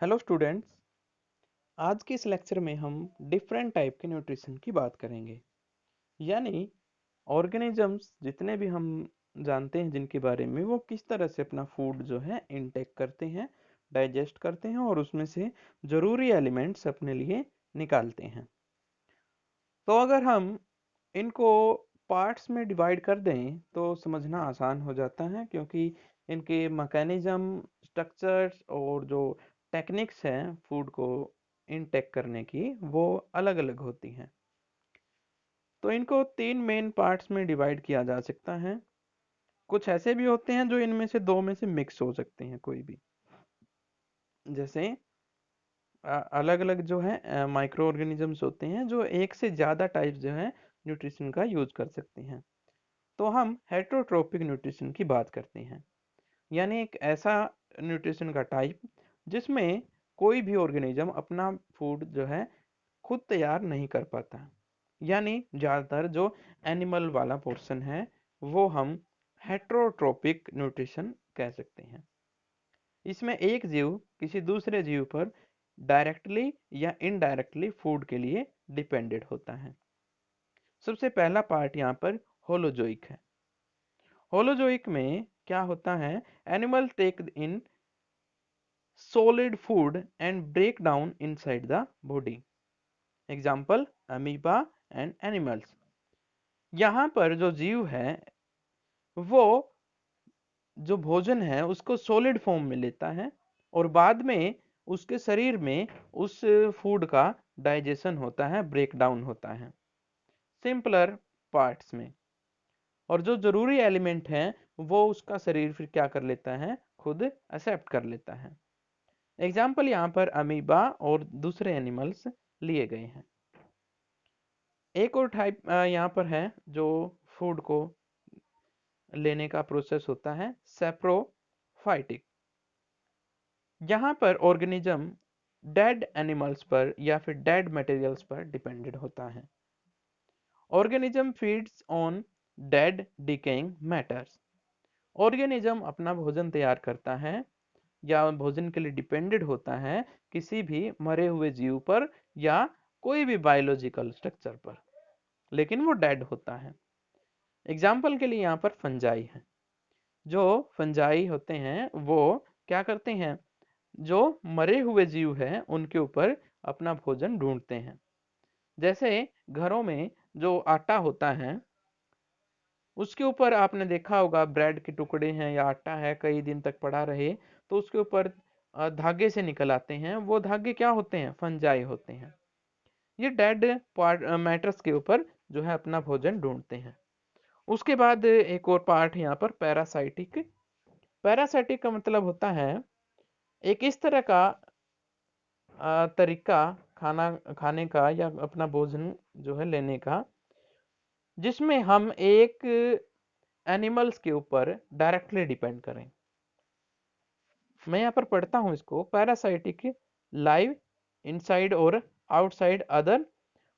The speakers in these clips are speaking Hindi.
Hello students. आज के इस लेक्चर में हम डिफरेंट टाइप के न्यूट्रिशन की बात करेंगे। यानी ऑर्गेनिजम्स जितने भी हम जानते हैं जिनके बारे में, वो किस तरह से अपना फूड जो है इनटेक करते हैं, डाइजेस्ट करते हैं और उसमें से ज़रूरी एलिमेंट्स अपने लिए निकालते हैं। तो अगर हम इनको पार्ट्स में डिवाइड कर दें तो समझना आसान हो जाता है, क्योंकि इनके मैकेनिज्म, स्ट्रक्चर्स और जो टेक्निक्स हैं फूड को इनटेक करने की, वो अलग अलग होती हैं। तो इनको तीन मेन पार्ट्स में डिवाइड किया जा सकता है। कुछ ऐसे भी होते हैं जो इनमें से दो में से मिक्स हो सकते हैं, कोई भी। जैसे अलग अलग जो है माइक्रो ऑर्गेनिजम्स होते हैं जो एक से ज़्यादा टाइप जो है न्यूट्रिशन का यूज कर सकते हैं। तो हम हेटरोट्रोपिक न्यूट्रिशन की बात करते हैं, यानी एक ऐसा न्यूट्रिशन का टाइप जिसमें कोई भी ऑर्गेनिज्म अपना फूड जो है खुद तैयार नहीं कर पाता। यानी ज़्यादातर जो एनिमल वाला पोर्शन है वो हम हेटरोट्रोपिक न्यूट्रिशन कह सकते हैं। इसमें एक जीव किसी दूसरे जीव पर डायरेक्टली या इनडायरेक्टली फूड के लिए डिपेंडेंट होता है। सबसे पहला पार्ट यहाँ पर होलोजोइक है। होलोजोइक में क्या होता है? Animal take in solid food and break down inside the body. Example, amoeba and animals. यहाँ पर जो जीव है वो जो भोजन है उसको सॉलिड फॉर्म में लेता है और बाद में उसके शरीर में उस फूड का डाइजेशन होता है, ब्रेक डाउन होता है सिंपलर पार्ट्स में। और जो जरूरी एलिमेंट हैं वो उसका शरीर फिर क्या कर लेता है? खुद एक्सेप्ट कर लेता है। एग्जाम्पल यहाँ पर अमीबा और दूसरे एनिमल्स लिए गए हैं। एक और टाइप यहाँ पर है जो फूड को लेने का प्रोसेस होता है, सेप्रोफाइटिक। यहाँ पर ऑर्गेनिज्म डेड एनिमल्स पर या फिर डेड मटेरियल्स पर डिपेंडेंट होता है। Organism feeds on dead decaying matters. Organism अपना भोजन तैयार करता है या भोजन के लिए डिपेंडेंट होता है किसी भी मरे हुए जीव पर या कोई भी बायोलॉजिकल स्ट्रक्चर पर, लेकिन वो डेड होता है। एग्जाम्पल के लिए यहाँ पर फंजाई है। जो फंजाई होते हैं वो क्या करते हैं? जो मरे हुए जीव हैं उनके ऊपर अपना भोजन ढूंढते हैं। जैसे घरों में जो आटा होता है उसके ऊपर आपने देखा होगा ब्रेड के टुकड़े हैं या आटा है, कई दिन तक पड़ा रहे तो उसके ऊपर धागे से निकल आते हैं। वो धागे क्या होते हैं? फंजाई होते हैं। ये डेड पार्ट मैटर्स के ऊपर जो है अपना भोजन ढूंढते हैं। उसके बाद एक और पार्ट है यहाँ पर पैरासाइटिक। पैरासाइटिक का मतलब होता है एक इस तरह का तरीका खाना खाने का या अपना भोजन जो है लेने का, जिसमें हम एक एनिमल्स के ऊपर डायरेक्टली डिपेंड करें। मैं यहाँ पर पढ़ता हूँ इसको। पैरासाइटिक लाइव इनसाइड और outside other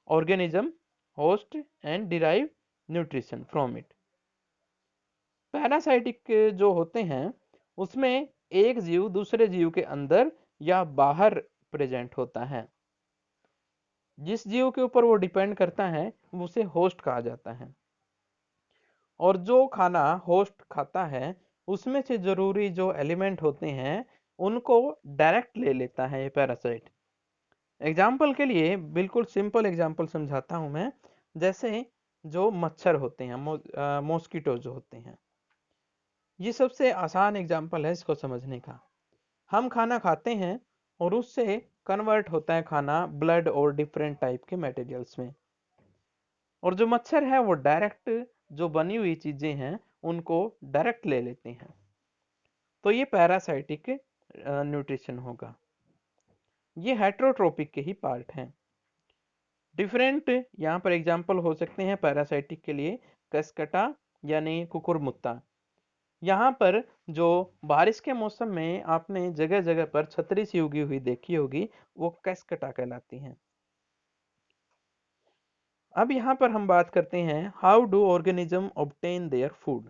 organism host and derive nutrition from it. Parasitic जो होते हैं उसमें एक जीव दूसरे जीव के अंदर या बाहर प्रेजेंट होता है। जिस जीव के ऊपर वो डिपेंड करता है उसे होस्ट कहा जाता है। और जो खाना होस्ट खाता है उसमें से जरूरी जो एलिमेंट होते हैं उनको डायरेक्ट ले लेता है ये पैरासाइट। एग्जाम्पल के लिए बिल्कुल सिंपल एग्जाम्पल समझाता हूं मैं। जैसे जो मच्छर होते हैं, मॉस्किटो जो होते हैं, ये सबसे आसान एग्जाम्पल है इसको समझने का। हम खाना खाते हैं और उससे कन्वर्ट होता है खाना ब्लड और डिफरेंट टाइप के मटेरियल्स में। और जो मच्छर है वो डायरेक्ट जो बनी हुई चीजें हैं उनको डायरेक्ट ले लेते हैं। तो ये पैरासाइटिक न्यूट्रिशन होगा। ये हेट्रोट्रोपिक के ही पार्ट हैं। डिफरेंट यहाँ पर एग्जाम्पल हो सकते हैं पैरासाइटिक के लिए। कसकटा यानी कुकुरमुत्ता। यहाँ पर जो बारिश के मौसम में आपने जगह जगह पर छतरी सी उगी हुई देखी होगी, वो कसकटा कहलाती हैं। अब यहाँ पर हम बात करते हैं how do organism obtain their food.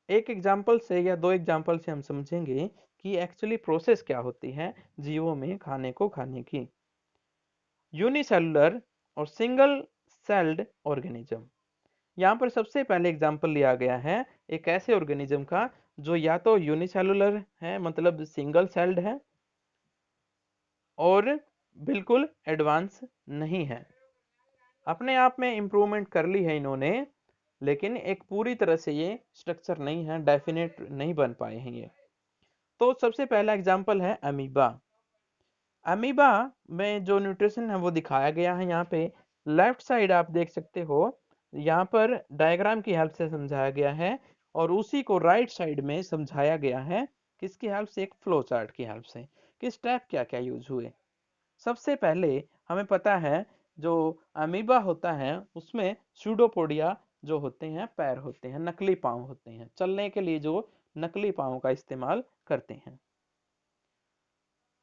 एक एग्जाम्पल से या दो एग्जाम्पल से हम समझेंगे कि एक्चुअली प्रोसेस क्या होती है जीवों में खाने को खाने की। यूनिसेलुलर और सिंगल सेल्ड ऑर्गेनिज्म। यहाँ पर सबसे पहले एग्जाम्पल लिया गया है एक ऐसे ऑर्गेनिज्म का जो या तो यूनिसेलुलर है, मतलब सिंगल सेल्ड है, और बिल्कुल एडवांस नहीं है। अपने आप में इम्प्रूवमेंट कर ली है इन्होंने, लेकिन एक पूरी तरह से ये स्ट्रक्चर नहीं है, डेफिनेट नहीं बन पाए हैं ये। तो सबसे पहला एग्जाम्पल है अमीबा। अमीबा में जो न्यूट्रिशन है वो दिखाया गया है यहाँ पे। लेफ्ट साइड आप देख सकते हो, यहाँ पर डायग्राम की हेल्प से समझाया गया है, और उसी को राइट साइड में समझाया गया है किसकी हेल्प से, एक फ्लो चार्ट की हेल्प से, कि स्टेप क्या क्या यूज हुए। सबसे पहले हमें पता है जो अमीबा होता है उसमें सूडोपोडिया जो होते हैं पैर होते हैं, नकली पाँव होते हैं, चलने के लिए जो नकली पाँव का इस्तेमाल करते हैं।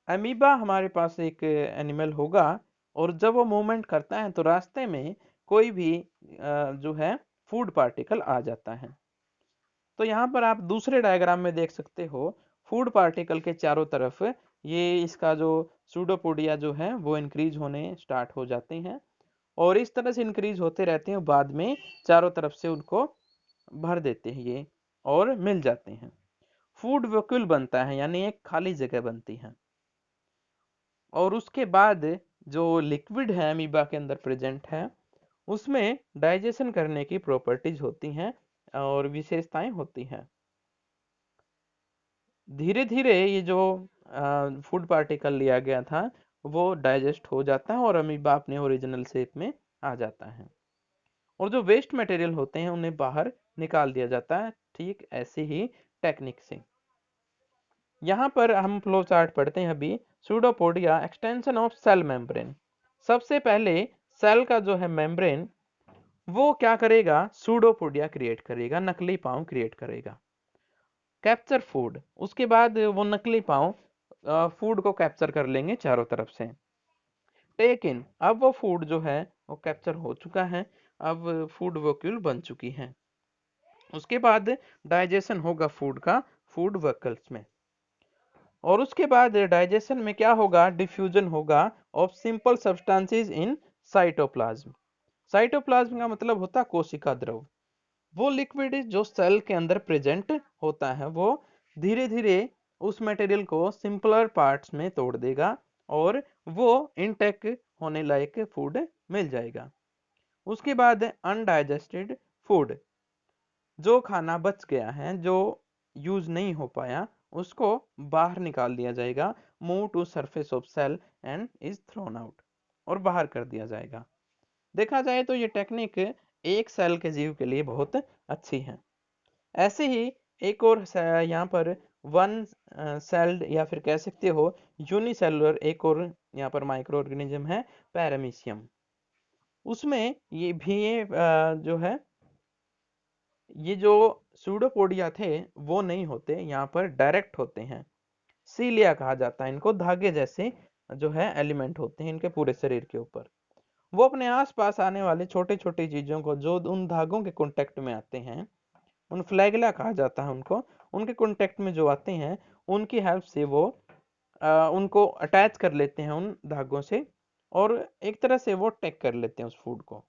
अमीबा हमारे पास एक एनिमल होगा, और जब वो मूवमेंट करता है तो रास्ते में कोई भी जो है फूड पार्टिकल आ जाता है। तो यहाँ पर आप दूसरे डायग्राम में देख सकते हो, फूड पार्टिकल के चारों तरफ ये इसका जो सूडोपोडिया जो है वो इंक्रीज होने स्टार्ट हो जाते हैं, और इस तरह से इंक्रीज होते रहते हैं, बाद में चारों तरफ से उनको भर देते हैं ये, और मिल जाते हैं। फूड वैक्यूल बनता है, यानी एक खाली जगह बनती है, और उसके बाद जो लिक्विड है अमीबा के अंदर प्रेजेंट है उसमें डाइजेशन करने की प्रॉपर्टीज होती हैं और विशेषताएं होती हैं। धीरे धीरे ये जो फूड पार्टिकल लिया गया था वो डाइजेस्ट हो जाता है और अमीबा अपने ओरिजिनल शेप में आ जाता है, और जो वेस्ट मटेरियल होते हैं उन्हें बाहर निकाल दिया जाता है, ठीक ऐसी ही टेक्निक से। यहाँ पर हम फ्लो चार्ट पढ़ते हैं अभी। Pseudopodia extension of cell membrane. सबसे पहले सेल का जो है मेम्ब्रेन वो क्या करेगा, सूडोपोडिया क्रिएट करेगा, नकली पाँव क्रिएट करेगा। कैप्चर फूड, उसके बाद वो नकली पाँव फूड को कैप्चर कर लेंगे चारों तरफ से। टेक इन, अब वो फूड जो है वो कैप्चर हो चुका है, अब फूड वैक्यूल बन चुकी है। उसके बाद डाइजेशन होगा फूड का फूड वैक्यूल्स में, और उसके बाद डाइजेशन में क्या होगा, डिफ्यूजन होगा of simple substances in cytoplasm. Cytoplasm का मतलब होता है कोशिका द्रव। वो लिक्विड जो सेल के अंदर प्रेजेंट होता है वो धीरे धीरे उस मटेरियल को सिंपलर पार्ट्स में तोड़ देगा, और वो इनटेक होने लायक फूड मिल जाएगा। उसके बाद अनडाइजेस्टेड फूड, जो खाना बच गया है, जो यूज नहीं हो पाया, उसको बाहर निकाल दिया जाएगा, move to surface of cell and is thrown out, और बाहर कर दिया जाएगा। देखा जाए तो ये टेक्निक एक सेल के जीव के लिए बहुत अच्छी है। ऐसे ही एक और यहाँ पर वन सेल्ड या फिर कह सकते हो यूनिसेलुलर एक और यहाँ पर माइक्रो ऑर्गेनिज्म है, पैरामीशियम। उसमें ये भी जो है ये जो सूडोपोडिया थे वो नहीं होते, यहाँ पर डायरेक्ट होते हैं। सीलिया कहा जाता है इनको, धागे जैसे जो है एलिमेंट होते हैं इनके पूरे शरीर के ऊपर। वो अपने आसपास आने वाले छोटे छोटे चीजों को जो उन धागों के कांटेक्ट में आते हैं, उन फ्लैगेला कहा जाता है उनको, उनके कांटेक्ट में जो आते हैं उनकी हेल्प से वो उनको अटैच कर लेते हैं उन धागों से, और एक तरह से वो टेक कर लेते हैं उस फूड को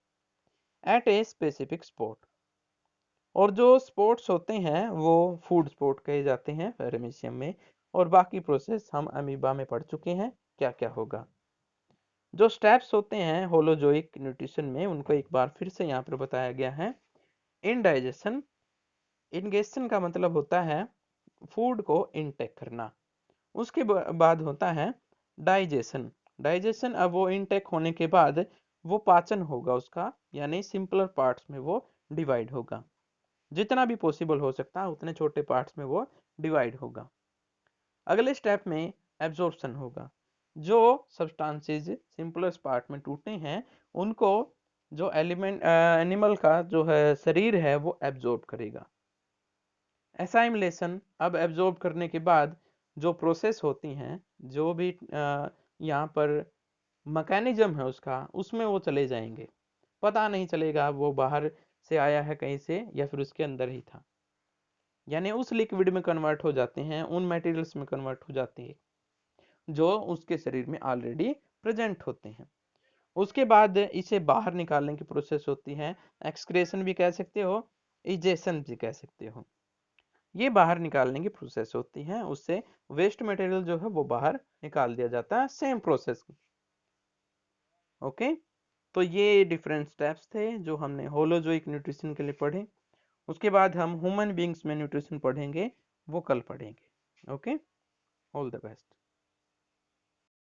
एट ए स्पेसिफिक स्पॉट। और जो स्पोर्ट्स होते हैं वो फूड स्पोर्ट कहे जाते हैं पैरामीशियम में। और बाकी प्रोसेस हम अमीबा में पढ़ चुके हैं क्या क्या होगा। जो स्टेप्स होते हैं होलोजोइक न्यूट्रिशन में उनको एक बार फिर से यहाँ पर बताया गया है। इनडाइजेशन, इनगेशन का मतलब होता है फूड को इनटेक करना। उसके बाद होता है डाइजेशन। डाइजेशन, अब वो इनटेक होने के बाद वो पाचन होगा उसका, यानी सिंपलर पार्ट्स में वो डिवाइड होगा, जितना भी पॉसिबल हो सकता है उतने छोटे पार्ट्स में वो डिवाइड होगा। अगले स्टेप में एब्जॉर्प्शन होगा। जो सब्सटेंसेस सिंपलेस्ट पार्ट में टूटे हैं उनको जो एलिमेंट एनिमल का जो है शरीर है वो एब्जॉर्ब करेगा। एसाइमुलेशन, अब एब्जॉर्ब करने के बाद जो प्रोसेस होती हैं, जो भी यहाँ पर मैकेनिज्म है उसका, उसमें वो चले जाएंगे, पता नहीं चलेगा वो बाहर से आया है कहीं से या फिर उसके अंदर ही था। यानी उस लिक्विड में कन्वर्ट हो जाते हैं, उन मटेरियल्स में कन्वर्ट हो जाते हैं जो उसके शरीर में ऑलरेडी प्रेजेंट होते हैं। उसके बाद इसे बाहर निकालने की प्रोसेस होती है, एक्सक्रेशन भी कह सकते हो, इजेशन भी कह सकते हो। ये बाहर निकालने की प्रोसेस होती है, उससे वेस्ट मटेरियल जो है वो बाहर निकाल दिया जाता है, सेम प्रोसेस। ओके, तो ये डिफरेंट स्टेप्स थे जो हमने होलोजोइक न्यूट्रिशन के लिए पढ़े। उसके बाद हम ह्यूमन बींग्स में न्यूट्रिशन पढ़ेंगे, वो कल पढ़ेंगे। Okay, all the best.